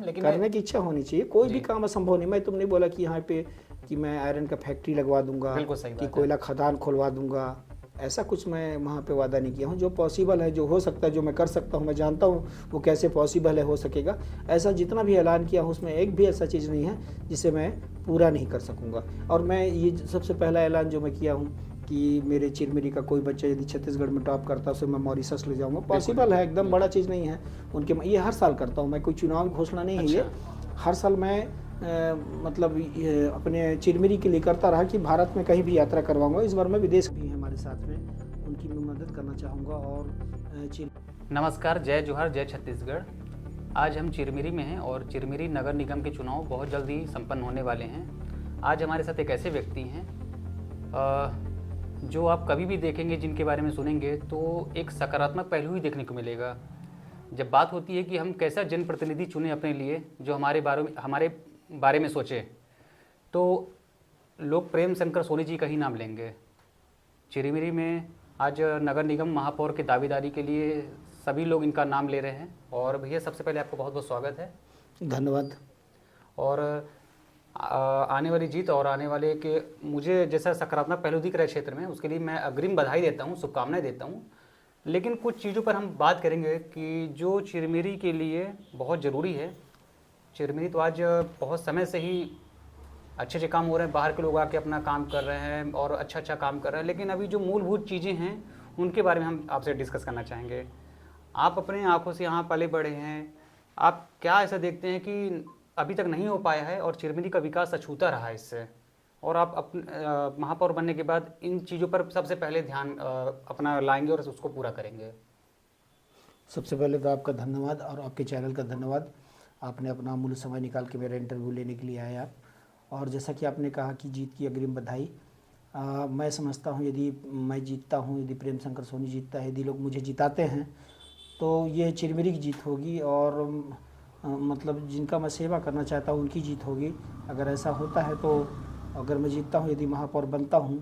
लेकिन करने की इच्छा होनी चाहिए। कोई भी जी। काम असंभव नहीं। मैं तुम नहीं बोला कि यहाँ पे कि मैं आयरन का फैक्ट्री लगवा दूंगा, बिल्कुल सही कि बात है। कोयला खदान खुलवा दूंगा, ऐसा कुछ मैं वहाँ पे वादा नहीं किया हूँ। जो पॉसिबल है, जो हो सकता है, जो मैं कर सकता हूँ, मैं जानता हूँ वो कैसे पॉसिबल है, हो सकेगा। ऐसा जितना भी ऐलान किया हूँ उसमें एक भी ऐसा चीज़ नहीं है जिसे मैं पूरा नहीं कर सकूँगा। और मैं ये सबसे पहला ऐलान जो मैं किया हूँ कि मेरे चिरमिरी का कोई बच्चा यदि छत्तीसगढ़ में टॉप करता है उसे मैं मॉरिशस ले जाऊँगा। पॉसिबल है, एकदम बड़ा चीज़ नहीं है उनके। ये हर साल करता हूँ मैं, कोई चुनाव घोषणा नहीं है ये। हर साल मैं मतलब ये अपने चिरमिरी के लिए करता रहा कि भारत में कहीं भी यात्रा करवाऊंगा। इस बार मैं विदेश भी हमारे साथ में, उनकी मैं मदद करना चाहूँगा। और नमस्कार, जय जोहार, जय छत्तीसगढ़। आज हम चिरमिरी में हैं और चिरमिरी नगर निगम के चुनाव बहुत जल्द ही संपन्न होने वाले हैं। आज हमारे साथ एक ऐसे व्यक्ति हैं जो आप कभी भी देखेंगे, जिनके बारे में सुनेंगे तो एक सकारात्मक पहलू ही देखने को मिलेगा। जब बात होती है कि हम कैसा जनप्रतिनिधि चुने अपने लिए जो हमारे बारे में सोचे, तो लोग प्रेम शंकर सोनी जी का ही नाम लेंगे। चिरमिरी में आज नगर निगम महापौर के दावेदारी के लिए सभी लोग इनका नाम ले रहे हैं। और भैया, सबसे पहले आपका बहुत बहुत स्वागत है। धन्यवाद। और आने वाली जीत और आने वाले के मुझे जैसा सकारात्मक पहलू दिख रहा है क्षेत्र में, उसके लिए मैं अग्रिम बधाई देता हूँ, शुभकामनाएं देता हूँ। लेकिन कुछ चीज़ों पर हम बात करेंगे कि जो चिरमिरी के लिए बहुत ज़रूरी है। चिरमिरी तो आज बहुत समय से ही अच्छे अच्छे काम हो रहे हैं, बाहर के लोग आके अपना काम कर रहे हैं और अच्छा अच्छा काम कर रहे हैं, लेकिन अभी जो मूलभूत चीज़ें हैं उनके बारे में हम आपसे डिस्कस करना चाहेंगे। आप अपने आंखों से यहाँ पले बड़े हैं, आप क्या ऐसा देखते हैं कि अभी तक नहीं हो पाया है और चिरमिरी का विकास अछूता रहा है इससे, और आप अपने महापौर बनने के बाद इन चीज़ों पर सबसे पहले ध्यान अपना लाएंगे और उसको पूरा करेंगे? सबसे पहले तो आपका धन्यवाद और आपके चैनल का धन्यवाद। आपने अपना अमूल्य समय निकाल के मेरा इंटरव्यू लेने के लिए आए आप। और जैसा कि आपने कहा कि जीत की अग्रिम बधाई। मैं समझता हूँ यदि मैं जीतता हूँ, यदि प्रेम शंकर सोनी जीतता है, यदि लोग मुझे जिताते हैं तो ये चिरमिरी की जीत होगी। और मतलब जिनका मैं सेवा करना चाहता हूँ उनकी जीत होगी। अगर ऐसा होता है तो अगर मैं जीतता हूँ, यदि महापौर बनता हूँ,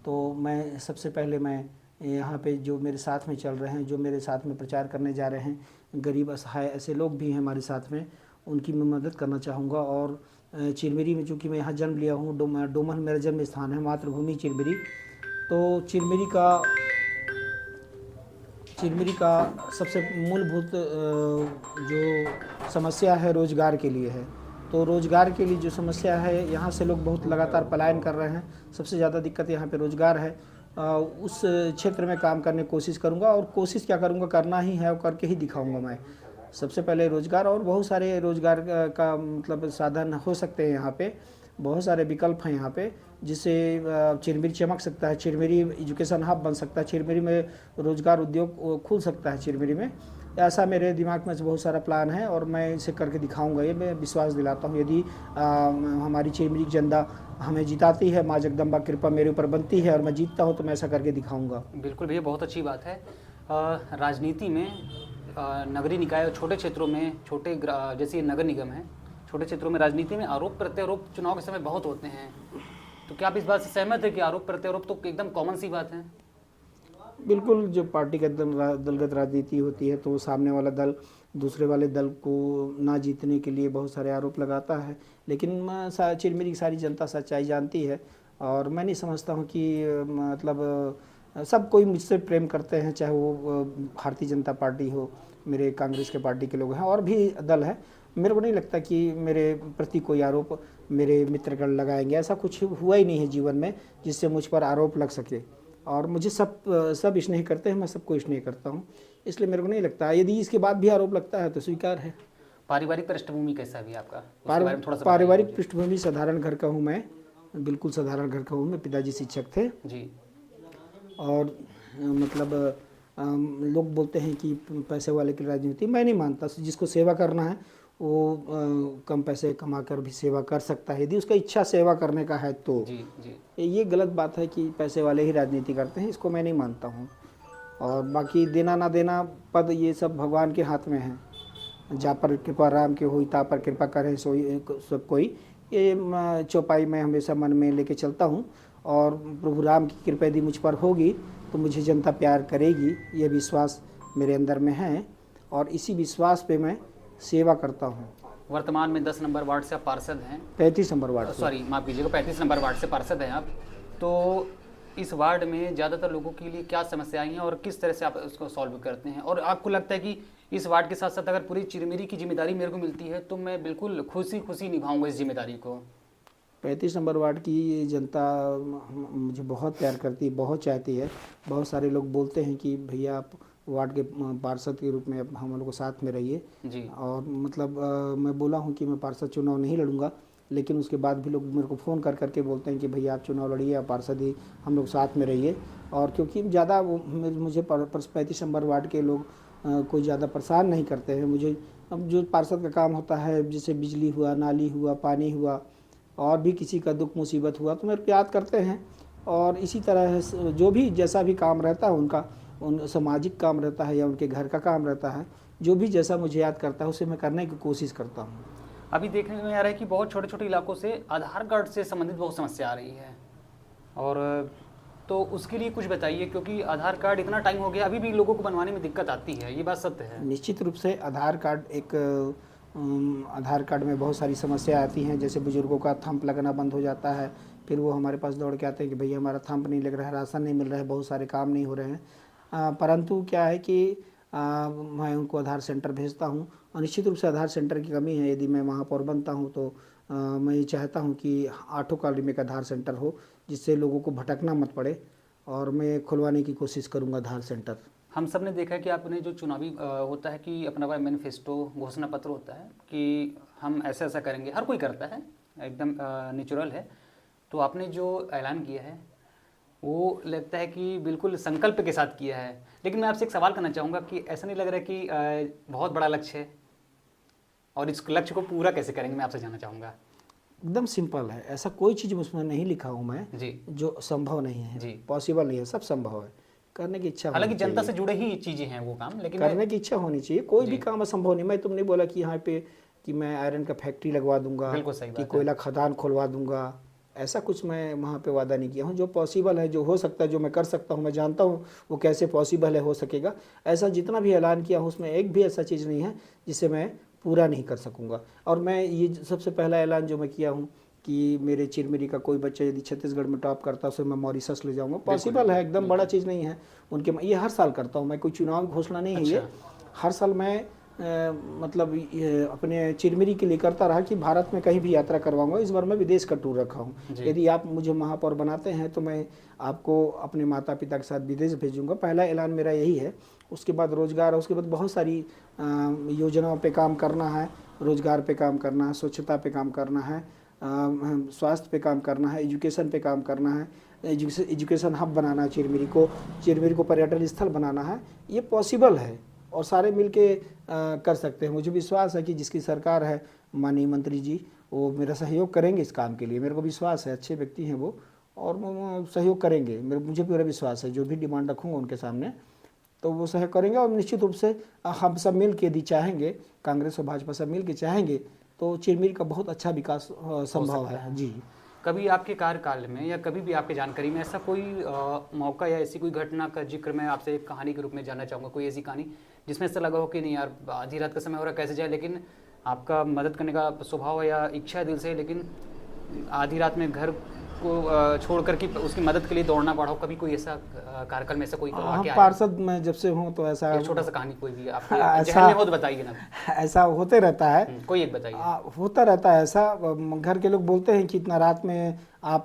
तो मैं सबसे पहले मैं यहाँ पे जो मेरे साथ में चल रहे हैं, जो मेरे साथ में प्रचार करने जा रहे हैं, गरीब असहाय ऐसे लोग भी हैं हमारे साथ में, उनकी मैं मदद करना चाहूँगा। और चिरमिरी में चूँकि मैं यहाँ जन्म लिया हूँ, डोमन मेरा जन्म स्थान है, मातृभूमि चिरमिरी। तो चिरमिरी का सबसे मूलभूत जो समस्या है रोज़गार के लिए है। तो रोज़गार के लिए जो समस्या है, यहाँ से लोग बहुत लगातार पलायन कर रहे हैं। सबसे ज़्यादा दिक्कत यहाँ पे रोज़गार है। उस क्षेत्र में काम करने की कोशिश करूँगा। और कोशिश क्या करूँगा, करना ही है और करके ही दिखाऊँगा मैं। सबसे पहले रोज़गार, और बहुत सारे रोज़गार का मतलब साधन हो सकते हैं यहाँ पे। बहुत सारे विकल्प हैं यहाँ पे जिससे चिरमिरी चमक सकता है। चिरमिरी एजुकेशन हब बन सकता है। चिरमिरी में रोज़गार उद्योग खुल सकता है चिरमिरी में। ऐसा मेरे दिमाग में बहुत सारा प्लान है और मैं इसे करके दिखाऊंगा। ये मैं विश्वास दिलाता हूँ। यदि हमारी चिरमिरी की जनता हमें जिताती है, माँ जगदम्बा कृपा मेरे ऊपर बनती है और मैं जीतता हूँ, तो मैं ऐसा करके दिखाऊंगा। बिल्कुल भैया, बहुत अच्छी बात है। राजनीति में नगरीय निकाय और छोटे क्षेत्रों में, जैसे नगर निगम है, छोटे क्षेत्रों में राजनीति में आरोप प्रत्यारोप चुनाव के समय बहुत होते हैं। तो क्या आप इस बात से सहमत है कि आरोप प्रत्यारोप तो एकदम कॉमन सी बात है? बिल्कुल। जो पार्टी का दलगत राजनीति होती है तो सामने वाला दल दूसरे वाले दल को ना जीतने के लिए बहुत सारे आरोप लगाता है। लेकिन चिरमिरी की सारी जनता सच्चाई जानती है। और मैं नहीं समझता हूँ कि मतलब सब कोई मुझसे प्रेम करते हैं, चाहे वो भारतीय जनता पार्टी हो, मेरे कांग्रेस के पार्टी के लोग हैं और भी दल है। मेरे को नहीं लगता कि मेरे प्रति कोई आरोप मेरे मित्रगण लगाएंगे। ऐसा कुछ हुआ ही नहीं है जीवन में जिससे मुझ पर आरोप लग सके। और मुझे सब स्नेह करते हैं, मैं सबको स्नेह करता हूँ, इसलिए मेरे को नहीं लगता। यदि इसके बाद भी आरोप लगता है तो स्वीकार है। पारिवारिक पृष्ठभूमि कैसा भी आपका? पारिवारिक पृष्ठभूमि साधारण घर का हूँ मैं, बिल्कुल साधारण घर का हूँ मैं। पिताजी शिक्षक थे जी। और मतलब लोग बोलते हैं कि पैसे वाले की राजनीति, मैं नहीं मानता। जिसको सेवा करना है वो कम पैसे कमा कर भी सेवा कर सकता है, यदि उसका इच्छा सेवा करने का है तो। जी जी। ये गलत बात है कि पैसे वाले ही राजनीति करते हैं, इसको मैं नहीं मानता हूँ। और बाकी देना ना देना पद, ये सब भगवान के हाथ में है। जा पर कृपा राम के हुई, ता पर कृपा करे सोई सब कोई। ये चौपाई मैं हमेशा मन में लेके चलता हूँ। और प्रभु राम की कृपा यदि मुझ पर होगी तो मुझे जनता प्यार करेगी, ये विश्वास मेरे अंदर में है। और इसी विश्वास पे मैं सेवा करता हूँ। वर्तमान में 10 नंबर वार्ड से आप पार्षद हैं। 35 नंबर वार्ड से। सॉरी माफ़ कीजिएगा, 35 नंबर वार्ड से पार्षद हैं आप। तो इस वार्ड में ज़्यादातर लोगों के लिए क्या समस्याएं हैं और किस तरह से आप उसको सॉल्व करते हैं? और आपको लगता है कि इस वार्ड के साथ साथ अगर पूरी चिरमिरी की जिम्मेदारी मेरे को मिलती है तो मैं बिल्कुल खुशी खुशी निभाऊंगा इस जिम्मेदारी को। 35 नंबर वार्ड की जनता मुझे बहुत प्यार करती है, बहुत चाहती है। बहुत सारे लोग बोलते हैं कि भैया आप वार्ड के पार्षद के रूप में हम लोग को साथ में रहिए जी। और मतलब मैं बोला हूँ कि मैं पार्षद चुनाव नहीं लड़ूंगा, लेकिन उसके बाद भी लोग मेरे को फ़ोन कर करके बोलते हैं कि भैया आप चुनाव लड़िए, आप पार्षद ही हम लोग साथ में रहिए। और क्योंकि ज़्यादा मुझे 35 नंबर वार्ड के लोग कोई ज़्यादा परेशान नहीं करते हैं मुझे। अब जो पार्षद का काम होता है, जैसे बिजली हुआ, नाली हुआ, पानी हुआ, और भी किसी का दुख मुसीबत हुआ तो मेरे को याद करते हैं। और इसी तरह जो भी जैसा भी काम रहता है उनका, उन सामाजिक काम रहता है या उनके घर का काम रहता है, जो भी जैसा मुझे याद करता है उसे मैं करने की कोशिश करता हूँ। अभी देखने में आ रहा है कि बहुत छोटे छोटे इलाकों से आधार कार्ड से संबंधित बहुत समस्या आ रही है, और तो उसके लिए कुछ बताइए, क्योंकि आधार कार्ड इतना टाइम हो गया अभी भी लोगों को बनवाने में दिक्कत आती है, ये बात सत्य है। निश्चित रूप से आधार कार्ड में बहुत सारी समस्या आती हैं। जैसे बुजुर्गों का थंप लगना बंद हो जाता है, फिर वो हमारे पास दौड़ के आते हैं कि भैया हमारा थंप नहीं लग रहा है, राशन नहीं मिल रहा है, बहुत सारे काम नहीं हो रहे हैं। परंतु क्या है कि मैं उनको आधार सेंटर भेजता हूँ, और निश्चित रूप से आधार सेंटर की कमी है। यदि मैं महापौर बनता हूँ तो मैं ये चाहता हूँ कि 8 कॉलोनी में एक आधार सेंटर हो, जिससे लोगों को भटकना मत पड़े, और मैं खुलवाने की कोशिश करूँगा आधार सेंटर। हम सब ने देखा है कि आपने जो चुनावी होता है कि अपना मैनिफेस्टो घोषणा पत्र होता है कि हम ऐसा ऐसा करेंगे, हर कोई करता है, एकदम नेचुरल है। तो आपने जो ऐलान किया है वो लगता है कि बिल्कुल संकल्प के साथ किया है। लेकिन मैं आपसे एक सवाल करना चाहूँगा कि ऐसा नहीं लग रहा है कि बहुत बड़ा लक्ष्य है, और इस लक्ष्य को पूरा कैसे करेंगे, मैं आपसे जानना चाहूँगा। एकदम सिंपल है, ऐसा कोई चीज़ उसमें नहीं लिखा हूँ मैं जी जो संभव नहीं है, जी। पॉसिबल नहीं है, सब संभव है। करने की इच्छा हालांकि होनी जनता चाहिए, से जुड़े ही चीज़ें हैं वो काम, लेकिन करने की इच्छा होनी चाहिए। कोई भी जी। काम असंभव नहीं। मैं तुमने बोला कि यहाँ पे कि मैं आयरन का फैक्ट्री लगवा दूंगा, बिल्कुल सही बात कि है। कोयला खदान खुलवा दूंगा, ऐसा कुछ मैं वहाँ पे वादा नहीं किया हूँ। जो पॉसिबल है, जो हो सकता है, जो मैं कर सकता हूँ, मैं जानता हूँ वो कैसे पॉसिबल है, हो सकेगा। ऐसा जितना भी ऐलान किया हूँ उसमें एक भी ऐसा चीज़ नहीं है जिसे मैं पूरा नहीं कर सकूँगा। और मैं ये सबसे पहला ऐलान जो मैं किया हूँ कि मेरे चिरमिरी का कोई बच्चा यदि छत्तीसगढ़ में टॉप करता है उसे मैं मॉरिशस ले जाऊँगा, पॉसिबल है, एकदम बड़ा चीज़ नहीं है उनके। ये हर साल करता हूँ मैं, कोई चुनाव घोषणा नहीं है ये। हर साल मैं मतलब अपने चिरमिरी के लिए करता रहा कि भारत में कहीं भी यात्रा करवाऊंगा। इस बार मैं विदेश का टूर रखा हूँ। यदि आप मुझे महापौर बनाते हैं तो मैं आपको अपने माता पिता के साथ विदेश भेजूंगा। पहला ऐलान मेरा यही है। उसके बाद रोजगार, उसके बाद बहुत सारी योजनाओं पे काम करना है, रोजगार पे काम करना है, स्वच्छता पे काम करना है, स्वास्थ्य पे काम करना है, एजुकेशन पे काम करना है, एजुकेशन हब बनाना है, चिरमिरी को पर्यटन स्थल बनाना है। ये पॉसिबल है और सारे मिलके कर सकते हैं। मुझे विश्वास है कि जिसकी सरकार है, माननीय मंत्री जी, वो मेरा सहयोग करेंगे इस काम के लिए। मेरे को विश्वास है, अच्छे व्यक्ति हैं वो, और वो सहयोग करेंगे। मुझे पूरा विश्वास है, जो भी डिमांड रखूँगा उनके सामने तो वो सहयोग करेंगे। और निश्चित रूप से हम सब मिल के यदि चाहेंगे, कांग्रेस और भाजपा सब मिल के चाहेंगे तो चिरमिरी का बहुत अच्छा विकास संभव है। जी। कभी आपके कार्यकाल में या कभी भी आपकी जानकारी में ऐसा कोई मौका या ऐसी कोई घटना का जिक्र मैं आपसे एक कहानी के रूप में जानना चाहूँगा, कोई ऐसी कहानी जिसमें ऐसा लगा हो कि नहीं यार आधी रात का समय हो रहा है कैसे जाए, लेकिन आपका मदद करने का स्वभाव है या इच्छा है दिल से, लेकिन आधी रात में घर को छोड़ कर के उसकी मदद के लिए दौड़ना पड़ा हो, कभी कोई ऐसा कार्यकाल में ऐसा कोई वाकया है? पार्षद में जब से हूँ तो ऐसा छोटा सा कहानी कोई भी आपके जहन में हो तो बताइए ना। ऐसा होते रहता है, कोई एक बताइए। होता रहता है ऐसा। घर के लोग बोलते हैं कि इतना रात में आप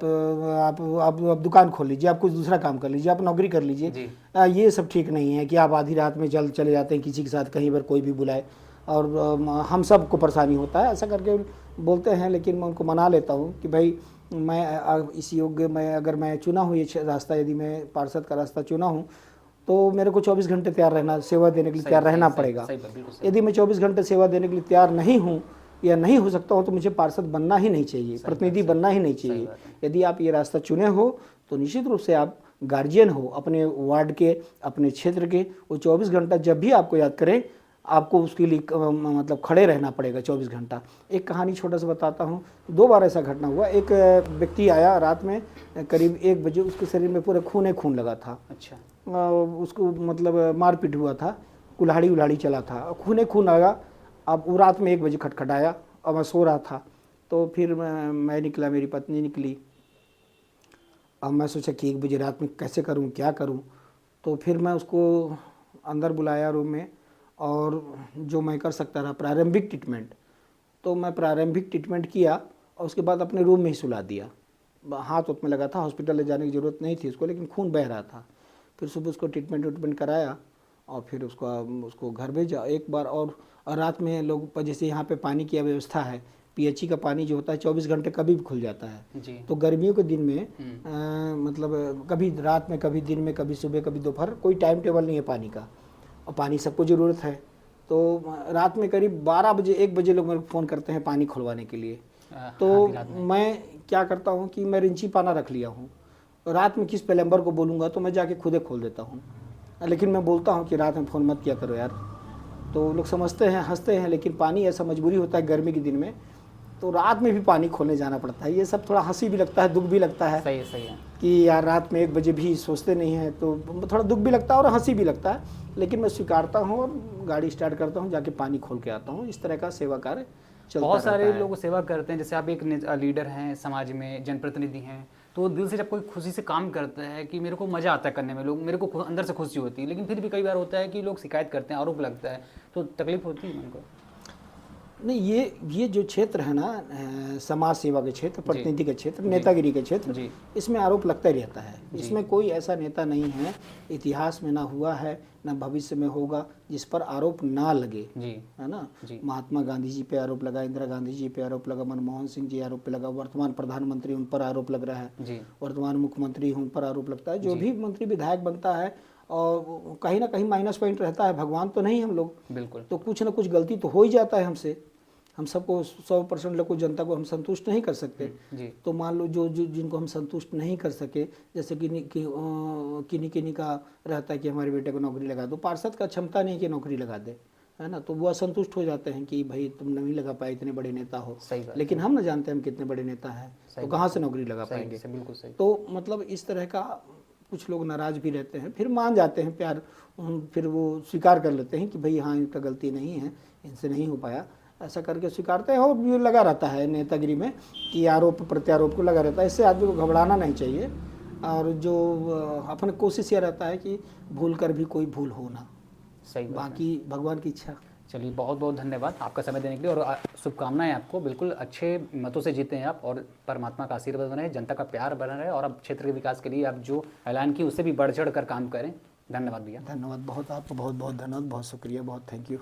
दुकान खोल लीजिए, आप कुछ दूसरा काम कर लीजिए, आप नौकरी कर लीजिए। ये सब ठीक नहीं है कि आप आधी रात में चले जाते हैं किसी के साथ, कहीं पर कोई भी बुलाए, और हम सबको परेशानी होता है, ऐसा करके बोलते हैं। लेकिन मैं उनको मना लेता हूँ कि भाई मैं इस योग्य, मैं अगर मैं चुना हूँ ये रास्ता, यदि मैं पार्षद का रास्ता चुना हूँ तो मेरे को 24 घंटे तैयार रहना, सेवा देने के लिए तैयार रहना पड़ेगा। यदि मैं 24 घंटे सेवा देने के लिए तैयार नहीं हूँ या नहीं हो सकता हो तो मुझे पार्षद बनना ही नहीं चाहिए, प्रतिनिधि बनना ही नहीं चाहिए। यदि आप ये रास्ता चुने हो तो निश्चित रूप से आप गार्जियन हो अपने वार्ड के, अपने क्षेत्र के। वो 24 घंटा जब भी आपको याद करें, आपको उसके लिए मतलब खड़े रहना पड़ेगा 24 घंटा। एक कहानी छोटा सा बताता हूँ। 2 बार ऐसा घटना हुआ। एक व्यक्ति आया रात में करीब 1 बजे, उसके शरीर में पूरा खून लगा था। अच्छा। उसको मतलब मारपीट हुआ था, कुल्हाड़ी उल्हाड़ी चला था, खून लगा। अब वो रात में 1 बजे खटखटाया, और मैं सो रहा था। तो फिर मैं निकला, मेरी पत्नी निकली। अब मैं सोचा कि 1 बजे रात में कैसे करूं, क्या करूं। तो फिर मैं उसको अंदर बुलाया रूम में, और जो मैं कर सकता था प्रारंभिक ट्रीटमेंट, तो मैं प्रारंभिक ट्रीटमेंट किया और उसके बाद अपने रूम में ही सुला दिया। हाथ उत में लगा था, हॉस्पिटल ले जाने की ज़रूरत नहीं थी उसको, लेकिन खून बह रहा था। फिर सुबह उसको ट्रीटमेंट कराया और फिर उसको घर भेजा एक बार। और रात में लोग जैसे यहाँ पे पानी की व्यवस्था है, पीएचई का पानी जो होता है 24 घंटे कभी भी खुल जाता है। जी। तो गर्मियों के दिन में मतलब कभी रात में, कभी दिन में, कभी सुबह, कभी दोपहर, कोई टाइम टेबल नहीं है पानी का, और पानी सबको ज़रूरत है। तो रात में करीब 12 बजे 1 बजे लोग मेरे को फ़ोन करते हैं पानी खुलवाने के लिए। तो आधी रात में। मैं क्या करता हूँ कि मैं रिंची पाना रख लिया हूँ। रात में किस प्लम्बर को बोलूँगा तो मैं जाके खुदे खोल देता हूँ, लेकिन मैं बोलता हूँ कि रात में फ़ोन मत किया करो यार। तो लोग समझते हैं, हंसते हैं, लेकिन पानी ऐसा मजबूरी होता है गर्मी के दिन में, तो रात में भी पानी खोलने जाना पड़ता है। ये सब थोड़ा हंसी भी लगता है, दुख भी लगता है। सही है, सही है। कि यार रात में 1 बजे भी सोचते नहीं हैं, तो थोड़ा दुख भी लगता है और हंसी भी लगता है, लेकिन मैं स्वीकारता हूँ और गाड़ी स्टार्ट करता हूँ, जाके पानी खोल के आता हूँ। इस तरह का सेवा कार्य चलता बहुत रहता सारे है। लोग सेवा करते हैं, जैसे आप एक लीडर हैं समाज में, जनप्रतिनिधि हैं, तो दिल से जब कोई खुशी से काम करता है कि मेरे को मज़ा आता है करने में, लोग मेरे को अंदर से खुशी होती है, लेकिन फिर भी कई बार होता है कि लोग शिकायत करते हैं, आरोप लगता है, तो तकलीफ होती है उनको। नहीं, ये जो क्षेत्र है ना, समाज सेवा के क्षेत्र, प्रतिनिधि के क्षेत्र, नेतागिरी के क्षेत्र, जी। इसमें आरोप लगता ही रहता है। जी। इसमें कोई ऐसा नेता नहीं है, इतिहास में ना हुआ है ना भविष्य में होगा, जिस पर आरोप ना लगे, जी। है ना। जी। महात्मा गांधी जी पे आरोप लगा, इंदिरा गांधी जी पे आरोप लगा, मनमोहन सिंह जी आरोप पे लगा, वर्तमान प्रधानमंत्री उन पर आरोप लग रहा है, जी। वर्तमान मुख्यमंत्री उन पर आरोप लगता है। जो जी। भी मंत्री विधायक बनता है और कहीं ना कहीं माइनस पॉइंट रहता है, भगवान तो नहीं हम लोग, बिल्कुल। तो कुछ ना कुछ गलती तो हो ही जाता है हमसे। हम सबको 100% लोग को, जनता को हम संतुष्ट नहीं कर सकते। जी। तो मान लो जो जिनको हम संतुष्ट नहीं कर सके, जैसे किन्हीं का रहता है कि हमारे बेटे को नौकरी लगा दो, पार्षद का क्षमता नहीं कि नौकरी लगा दे, है ना, तो वो असंतुष्ट हो जाते हैं कि भाई तुम नहीं लगा पाए, इतने बड़े नेता हो। सही बात लेकिन हम ना जानते हैं हम कितने बड़े नेता हैं, तो कहाँ से नौकरी लगा पाएंगे। बिल्कुल सही। तो मतलब इस तरह का कुछ लोग नाराज भी रहते हैं, फिर मान जाते हैं प्यार, फिर वो स्वीकार कर लेते हैं कि भाई हाँ इनका गलती नहीं है, इनसे नहीं हो पाया, ऐसा करके स्वीकारते हैं। और ये लगा रहता है नेतागिरी में कि आरोप प्रत्यारोप को लगा रहता है। इससे आदमी को घबराना नहीं चाहिए, और जो अपन कोशिश यह रहता है कि भूल कर भी कोई भूल हो ना, सही बात है। बाकी भगवान की इच्छा। चलिए, बहुत बहुत धन्यवाद आपका समय देने के लिए, और शुभकामनाएं आपको। बिल्कुल अच्छे मतों से जीते हैं आप, और परमात्मा का आशीर्वाद बने, जनता का प्यार बना रहे, और अब क्षेत्र के विकास के लिए आप जो ऐलान किए उससे भी बढ़ चढ़ कर काम करें। धन्यवाद भैया। धन्यवाद, बहुत आपको बहुत बहुत धन्यवाद, बहुत शुक्रिया, बहुत थैंक यू।